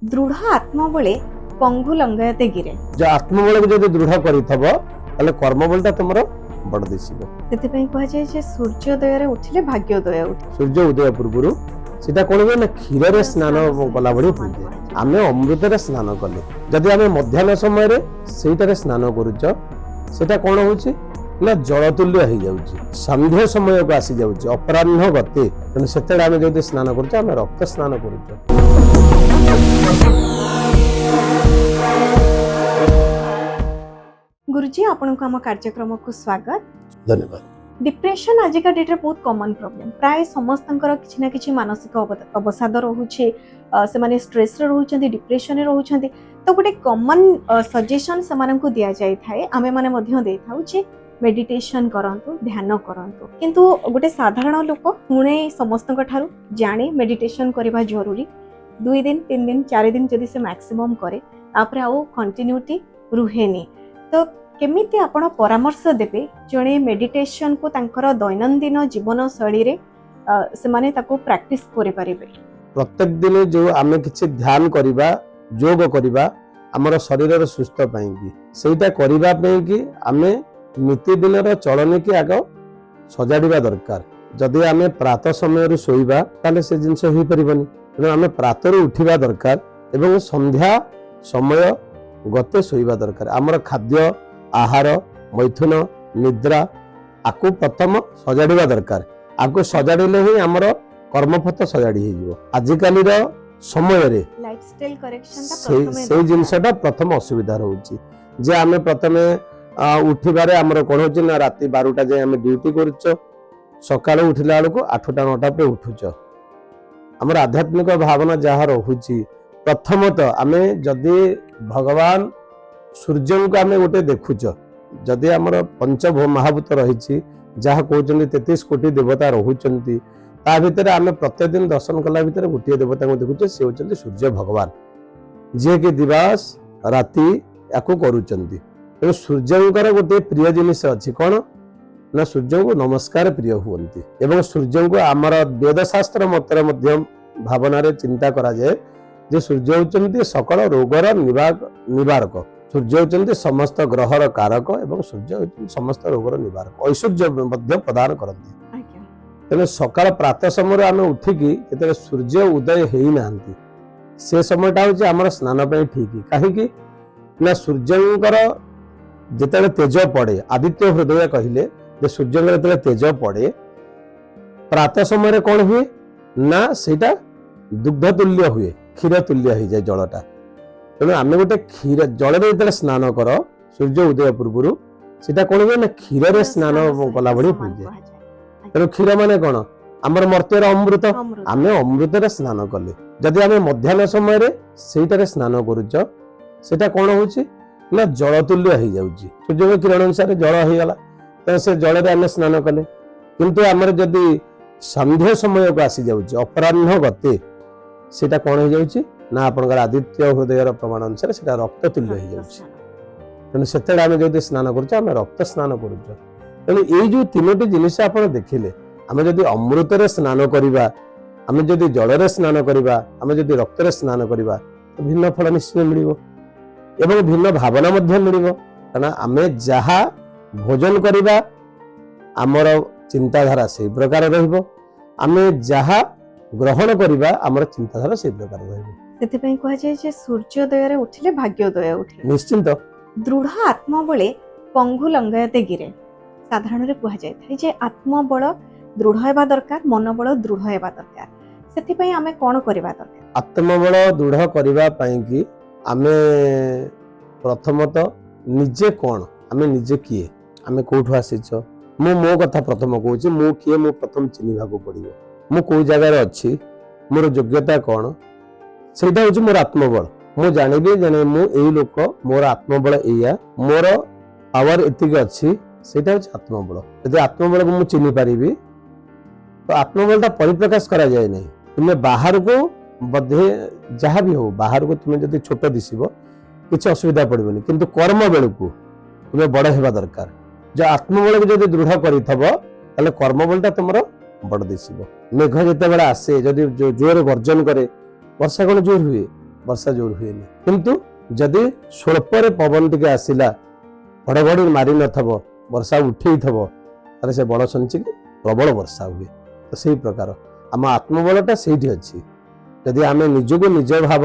दृढ़ आत्मबले पंगु लंघयते गिरे जो आत्मबल को जब दृढ़ करिथबो ताले कर्मबलटा तुमर बड़ दिसिबो। सेतिपई कहा जाय जे सूर्योदय रे उठिले भाग्योदय उठे। सूर्य उदय पूर्व सीटा कोन ना क्षीर रे स्नान कला बड़ी होई जाय। आमे अमृत रे स्नान कले जदि आमे मध्याह्न समय रे सेटा रे स्नान करूछ सेटा कोन होउची ना जल तुल्य हो जाउची। संध्या समय को आसी जाउची अपराह्न गते तेन सेतेडा आमे जदि स्नान करूछ आमे रक्त स्नान करूछ। गुरुजी आपण को हम कार्यक्रम को स्वागत धन्यवाद। डिप्रेशन आजिका डेट रे बहुत कॉमन प्रॉब्लम प्राय समस्तंकर किछि ना किछि मानसिक अवसाद रहउछि से माने स्ट्रेस रे रहउछन्ती डिप्रेशन रे रहउछन्ती तो गोटे कॉमन सजेशन से मानन को दिया जाय थाए आमे माने मध्य दे थाउ जे मेडिटेशन करंतु ध्यान करंतु किंतु गोटे साधारण लोक पुणे समस्तंक ठारू जाने मेडिटेशन करबा जरूरी 2 दिन 3 दिन 4 दिन जदि से मैक्सिमम करे तापर आउ कंटिन्यूटी रुहेनी तो केमिति आपण परामर्श देबे जणे मेडिटेशन को तांकर दैनंदिन जीवन शैली रे से माने ताको प्रैक्टिस करे परिबे। प्रत्येक दिन जो आमे किछि ध्यान करिबा योग करिबा हमर शरीर रो सुस्थ पाएंगी सेटा करिबा पेंकी आमे नित्य दिन रो चलन की आग सजाडिबा दरकार। जदि आमे प्रातः समय रे सोइबा ताले से जिंस होई परिबनी तेणु आमे प्रातः रे उठिबा दरकार एवं संध्या समय गते सोइबा दरकार। हमर खाद्य आहार मैथुन निद्रा आकु प्रथम सजाडिबा दरकार। आकु सजाडिले ही हमर कर्मफत सजाडी हे जिवो। आजिकाली रो समय रे लाइफस्टाइल करेक्शन ता प्रथमे से जिंसटा प्रथम असुविधा रहउची जे आमे प्रथमे उठिबारे हमर कोन होची ना राती 12टा जे आमे ड्यूटी करछ सकाळ उठिला बेलको 8टा 9टा पे उठुछ। हमर आध्यात्मिक भावना जहा रहउची प्रथमतः आमे जदि भगवान सूर्य को आमे गोटे देखुच जदि आमर पंच महाभूत रही जहाँ कहते 33 कोटी देवता रोचंती ता भितर आमे प्रत्येक दिन दर्शन कला भितर गोटे देवता को देखुचे से होचंती सूर्य भगवान जे कि दिवस राति याकू करूचंती। तेणु सूर्यंकर गोटे प्रिय जिनिस अच्छी कौन ना सूर्य को नमस्कार प्रिय हुंती एवं सूर्य को आमर वेदशास्त्र मतर भावना रे चिंता करा जाए जे सूर्य होचंती सकल रोगर निवारक सूर्य होचंती समस्त ग्रहर कारक एवं सूर्य होचंती समस्त रोगर निवारक ऐश्वर्य मध्य प्रदान करती। तेणु सकाळ प्रातः समय आम उठिकी जेते सूर्य उदय हेई नांती से समयटा होची हमर स्नान पे ठीक कहीं ना सूर्यंकर जेते तेज पड़े आदित्य हृदय कहले जे सूर्यंकर जेते तेज पड़े प्रातः समय कौन हुए ना सेटा दुग्ध तुल्य हुए क्षीर तुल्य हो जाए जलटा। तेणु आम गोटे क्षीर जल जो स्नान कर सूर्य उदय पूर्व सीटा कौन हुए ना क्षीर रे स्नान कला बड़ी हो जाए। तेणु क्षीर माने कौन आमर मर्त्यर अमृत आम अमृत रे स्नान कले जदि आम मध्याह्न समय रे सेटा रे स्नान करूच सेटा कौन होची ना जल तुल्य हो जाउची। सूर्य किरण अनुसार जल हो गला तो से जल रे आम स्नान कले किंतु आमर जदि संध्या समय को आसी जाउची अपराह्न गते सेटा कौन हो जाउची ना आपनकर आदित्य हृदय प्रमाण अनुसार सेटा रक्त तुल्य हो जाउची। तेणु सेतेडा आम जदि स्नान करूच आम रक्त स्नान करूच। तेणु ये जो तीनोटी जिनिस आपण देखिले आम जदि अमृत रे स्नान करिबा आम जदि जल रे स्नान करिबा आम जदि रक्त रे स्नान करिबा तो भिन्न फल निश्चय मिलिबो एवं भिन्न भावना मध्य मिलिबो। कारण आमे जहा भोजन करिबा आमर चिंताधारा से प्रकार रहिबो आमे जहा ग्रहण करिबा आमर चिंताधारा से प्रकार रहिबो। सेति पई कहा जाय जे सूर्योदय रे उठिले भाग्योदय उठे। निश्चिंत दृढ़ आत्मबले पंगु लंघयते गिरे साधारण रे कहा जाय थाय जे आत्मबल दृढ़ हेबा दरकार मनबल दृढ़ हेबा दरकार सेति पई आमे कोन करबा दरकार। आत्मबल दृढ़ करबा पई कि आमे प्रथमतः निजे कोन आमे निजे किए आमे कोठु आसीछ मो कथा प्रथम कहूँ मु किए मु प्रथम चिन्हवा को पड़ो मु को जगार अच्छी मोर योग्यता कौन सेटा हूँ मोर आत्मबल मु जानिबी जाने मु एई लोक मोर आत्मबल एया मोर पावर एतिक अच्छी सेटा हूँ आत्मबल। यदि आत्मबल को मु चिन्ह पारिबी तो आत्मबलटा परिप्रकाश करा जाए नहीं तुम्हें बाहर को बधे जहाँ भी हो बाहर को तुम्हें जब छोट दिशब किसी असुविधा पड़ोनी किंतु कर्म बेलू तुम्हें बड़ हेबा दरकार। जो आत्मबल को जब दृढ़ कर कर्मबलटा तुम बड़ दिशब। मेघ जिते बड़ा आसे जदि जोर गर्जन करे वर्षा कौन जोर हुए वर्षा जोर हुए किंतु जदि स्वल्परे पवन टिके आसिला घड़घड़ी मारी नथब वर्षा उठे ताले से बड़ संचिक प्रबल वर्षा हुए। तो सही प्रकार आम आत्मबलटा से अच्छी जदि आम निजको निज भाव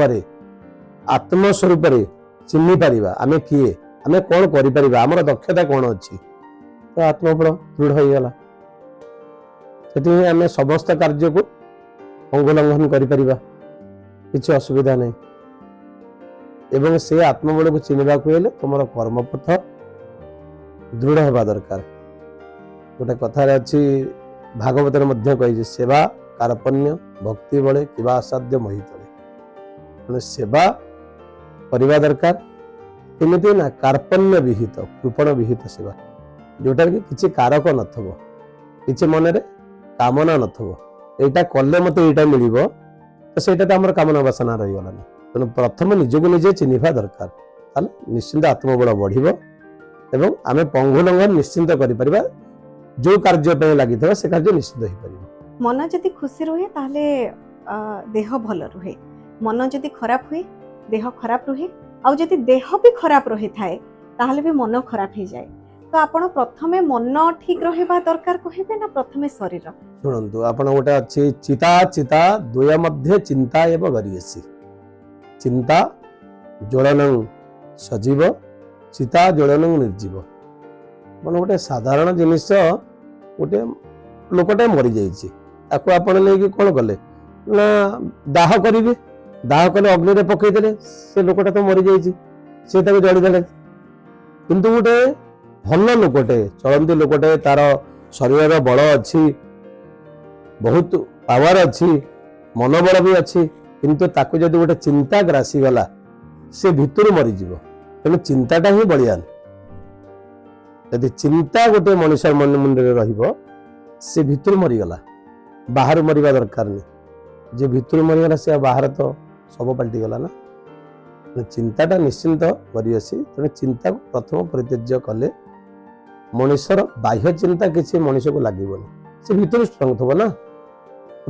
आत्मस्वरूप चिन्ह पारिबा आमे किए आमे कौन करिपरिबा हमर दक्षता कौन अच्छी तो आत्मबल दृढ़ हो गला सेठी आमे समस्त कार्य को अंगलंघन करिपरिबा किछि असुविधा नहीं एवं से आत्मबल को चिन्हवा हेले तुम कर्मपथ दृढ़ होगा दरकार। गोटे कथार अच्छी भागवतर मध्य कही सेवा कार्पण्य भक्ति बड़े किबा असाध्य मोहि तले सेवा करवा दरकार एमती ना कार्पण्य विहित कृपण विहित सेवा जोटा कि किसी कारक नथबो किसी मन रे कामना नथबो एटा कले मते एटा मिलिबो तो सेटा तो हमर कामना वासना रही गला ना तेणु प्रथम निजको निजे चिन्हवा दरकार ताले निश्चिंत आत्मबल बढ़िबो एवं आमे पंगुलंघन निश्चिंत करि परिबा जो कार्य पे लागि थबा से कार्य निश्चित होई परिबो। मन जदि खुशी रहे ताहले देह भल रहे मन जदि खराब हुए देह खराब रहे आउ जदि देह भी खराब रही थाए ताहले भी मन खराब हो जाए तो आपण प्रथमे मन ठीक रहबा दरकार कहबे ना प्रथमे शरीर सुनंतु आपण गोटे अच्छी चिता चिता द्वय मध्य चिंता एवं गरियसी चिंता ज्वलनं सजीव चिता ज्वलनं निर्जीव मन गोटे साधारण जिनिस गोटे लोकटे मरी जाइए ताको आपण लेकिन कौन कले ना दाह करेंगे दाह कले अग्नि रे पकईदे से लोकटा तो मरी जाइए से जड़ीदे किंतु गोटे भल लोकटे चलती लोकटे तार शरीर बल अच्छी बहुत पावर अच्छी मनोबल भी अच्छी किंतु ताको जदि गोटे चिंता ग्रासी गला से भितर मरीज तेणु चिंताटा ही बलियान यदि चिंता गोटे मनुष्य मन मुंडे रहिबो से भितर मरीगला बाहर मरिबा दरकार नहीं जे भितर मरीगला से बाहर तो सब पलटि गला ना चिंताटा निश्चिंत करियसी तेणु चिंता को प्रथम परित्यज्य कले मनुष्यर बाह्य चिंता किसी मनुष्य को लागबनी से भितर स्ट्रंग थबो ना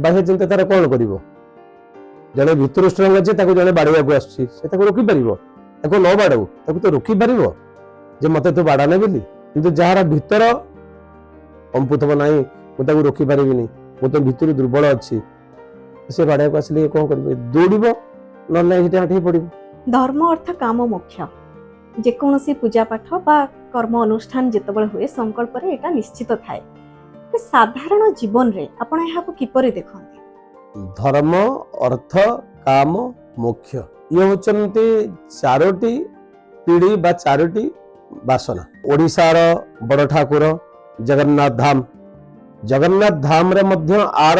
बाह्य चिंता तार कौन करिवो जड़े भितर स्ट्रंग अच्छे ताको जड़े बाड़िया को आसुची से ताको रोकी परिवो ताको न बाड़ाऊ ताको तो रोकी परिवो जे मते तो बाड़ा ने बोली किंतु जहार भितर कंपुथब नहीं मुझे रोकी पारि मु तो भितर दुर्बल अच्छी से बाड़िया को आसिले कौन कर दौड़ ना पड़ धर्म अर्थ काम मोक्ष जेकोसी पूजा पाठ बा कर्म अनुष्ठान जितेबाला हुए संकल्प रे एटा निश्चित थाए साधारण जीवन रे आपण एहा को किपरि देखंती धर्म अर्थ काम मोक्ष ये होचंती चारोटी पीढ़ी बा चारोटी बासना ओडिशार बड़ ठाकुर जगन्नाथ धाम रे मध्य आर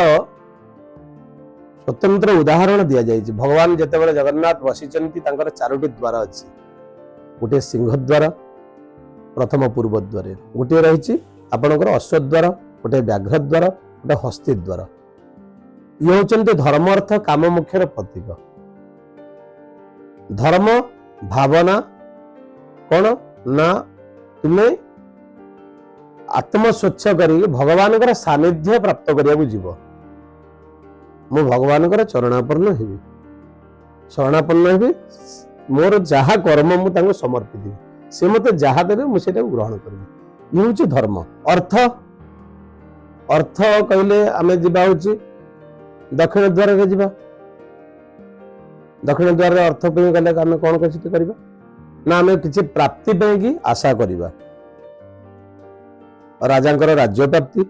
स्वतंत्र उदाहरण दिया जाए भगवान जितेबाला जगन्नाथ बसिचंती तांकर चारोटी द्वार अच्छी गोटे सिंह द्वार प्रथम पूर्व द्वार गोटे रही आपणकर अश्वद्वार गोटे व्याघ्र द्वार गोटे हस्ती द्वार ये होचंती धर्म अर्थ काम मोक्षर प्रतीक धर्म भावना कौन ना तुम्हें आत्म स्वच्छ कर भगवान सानिध्य प्राप्त करने जीव मु भगवान चरणापन्न हेबी शरणापन्न हेबी मोर जहा कर्म मु समर्पित से मते जहा देबे मुझे ग्रहण करी ये हूँ धर्म अर्थ अर्थ कहले आमे जीवा हूँ दक्षिण द्वार रे जीवा दक्षिण द्वार रे अर्थ पे गले आमे कौन कछि करबा ना आमे किछि प्राप्ति पे की आशा करबा राजांकर राज्य प्राप्ति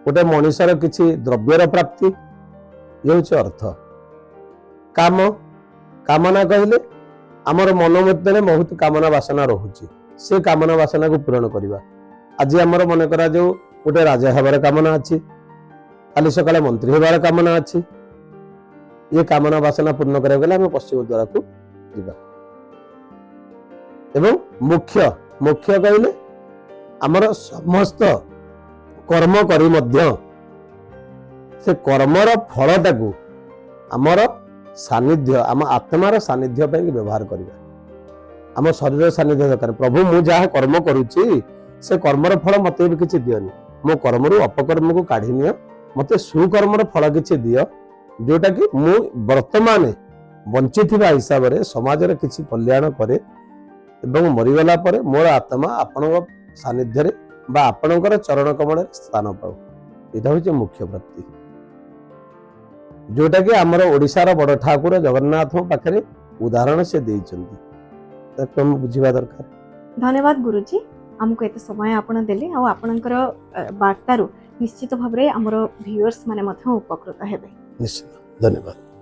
गोटे मनुष्यर किछि द्रव्यर प्राप्ति ये हूँ अर्थ काम कामना कहले आमर मन मध्य बहुत कामना वासना रोचे से कामना वासना को पूरण करवा आज आमर मन करा जो गोटे राजा हबार कामना अच्छी काली सकाले मंत्री हबार कामना अच्छी ये कामना वासना पूर्ण करा गले आम पश्चिम द्वार को जीवा एवं मुख्य मुख्य कहले आमर समस्त कर्म करी मध्य से कर्मर फलटा को आमर सानिध्य आम आत्मार सानिध्य पे व्यवहार करवा आम शरीर सानिध्य दरकार प्रभु मु जहाँ कर्म करुच्ची से कर्मर फल मत भी किसी दियनि मो कर्म अपकर्म को काढ़ी नियो मते सुकर्मर फल किसी दियो जोटा कि मु वर्तमान ବଞ୍ଚିଥିବା ହିସାବରେ ସମାଜରେ କିଛି କଲ୍ୟାଣ କରେ ଏବଂ ମରିଗଲା ପରେ ମୋର ଆତ୍ମା ଆପଣଙ୍କ ସାନ୍ନିଧ୍ୟରେ ବା ଆପଣଙ୍କର ଚରଣ କମଳରେ ସ୍ଥାନ ପାଉ। ଏଇଟା ହେଉଛି ମୁଖ୍ୟ ପ୍ରାପ୍ତି, ଯୋଉଟା କି ଆମର ଓଡ଼ିଶାର ବଡ଼ ଠାକୁର ଜଗନ୍ନାଥଙ୍କ ପାଖରେ ଉଦାହରଣ ସେ ଦେଇଛନ୍ତି। ତାକୁ ଆମେ ବୁଝିବା ଦରକାର। ଧନ୍ୟବାଦ ଗୁରୁଜୀ, ଆମକୁ ଏତେ ସମୟ ଆପଣ ଦେଲେ ଆଉ ଆପଣଙ୍କର ବାର୍ତ୍ତାରୁ ନିଶ୍ଚିତ ଭାବରେ ଆମର ଭିଉଅର୍ସ ମାନେ ମଧ୍ୟ ଉପକୃତ ହେବେ। ନିଶ୍ଚିତ, ଧନ୍ୟବାଦ।